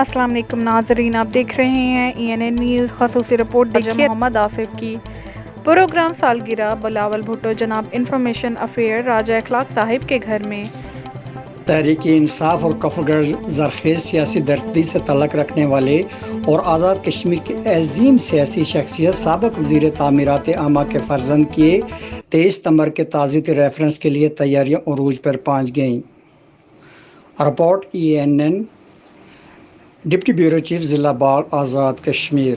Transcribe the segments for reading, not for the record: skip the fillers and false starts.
السلام علیکم ناظرین، آپ دیکھ رہے ہیں ENN نیوز خصوصی رپورٹ۔ دیکھیے محمد آصف کی پروگرام سالگرہ بلاول بھٹو جناب انفارمیشن افیئر راجہ اخلاق صاحب کے گھر میں۔ تحریک انصاف اور کفر زرخیز سیاسی دردی سے تعلق رکھنے والے اور آزاد کشمیر کے عظیم سیاسی شخصیت سابق وزیر تعمیرات عامہ کے فرزند کے 23 ستمبر کے تعزیتی ریفرنس کے لیے تیاریاں عروج پر پہنچ گئیں۔ Report ENN deputy bureau chief ضلع باغ آزاد کشمیر۔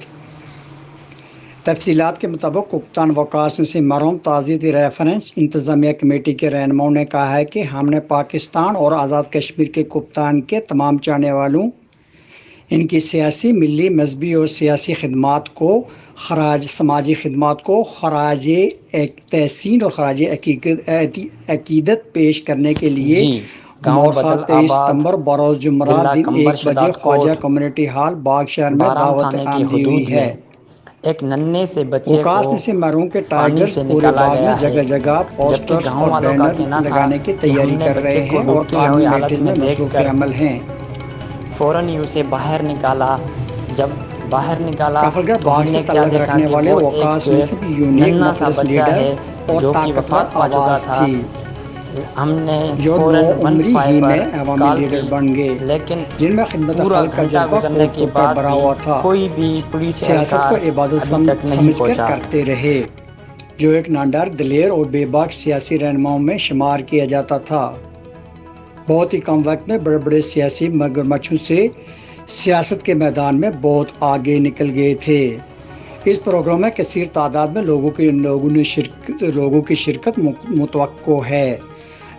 تفصیلات کے مطابق کپتان وقاص نسیم مرحوم تعزیتی ریفرنس انتظامیہ کمیٹی کے رہنماؤں نے کہا ہے کہ ہم نے پاکستان اور آزاد کشمیر کے کپتان کے تمام چاہنے والوں ان کی سیاسی، ملی، مذہبی اور سیاسی خدمات کو سماجی خدمات کو خراج تحسین اور خراج عقیدت پیش کرنے کے لیے مورخہ 23 ستمبر بروز جمعرات دن 1 بجے خواجہ کمیونٹی ہال باغ شہر میں دعوت آمدی ہوئی ہے۔ ایک ننھے سے بچے وقاص کو نسیم مرحوم کے پانی ٹائیگرز سے پورے نکالا باغ میں گیا ہے، جگہ جگہ جبکہ پوسٹرز گاؤں اور والوں کا بینر کہنا تھا لگانے کی کہ ہم تیاری نے کر بچے رہے کو ہیں اور ڈوبتی قانون ہوئی میٹنگ حالت میں میں دیکھ مصروف کر عمل ہیں۔ فوراً ہی اسے باہر نکالا۔ جب باہر نکالا کفرگڑھ تو باغ ہم سے نے کیا تعلق دیکھا رکھنے کہ والے وہ وقاص ایک نسیم یونیک ننھا سا مخلص بچہ لیڈر ہے اور جو کہ طاقتور وفات پا چکا آواز تھا۔ تھی، ہم نے جو فوراً 9 عمری 15 ہی پر میں عوامی کال لیڈر کی، بن گئے، لیکن جن میں خدمت پورا خلق کا گھنٹہ جذبہ گزرنے کوٹ کے کوٹ کر بعد بھرا بھی ہوا تھا۔ کوئی بھی پولیس سیاست کو اہلکار عبادت ابھی تک نہیں سمجھ کر پہنچا۔ کرتے رہے، جو ایک ناڈر، دلیر اور بے باک سیاسی رہنماؤں میں شمار کیا جاتا تھا۔ بہت ہی کم وقت میں بڑے بڑے سیاسی مگرمچھوں سے سیاست کے میدان میں بہت آگے نکل گئے تھے۔ اس پروگرام میں کثیر تعداد میں لوگوں کی شرکت متوقع ہے،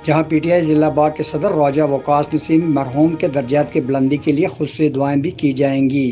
جہاں PTI ضلع باغ کے صدر راجہ وقاص نسیم مرحوم کے درجات کی بلندی کے لیے خصوصی دعائیں بھی کی جائیں گی۔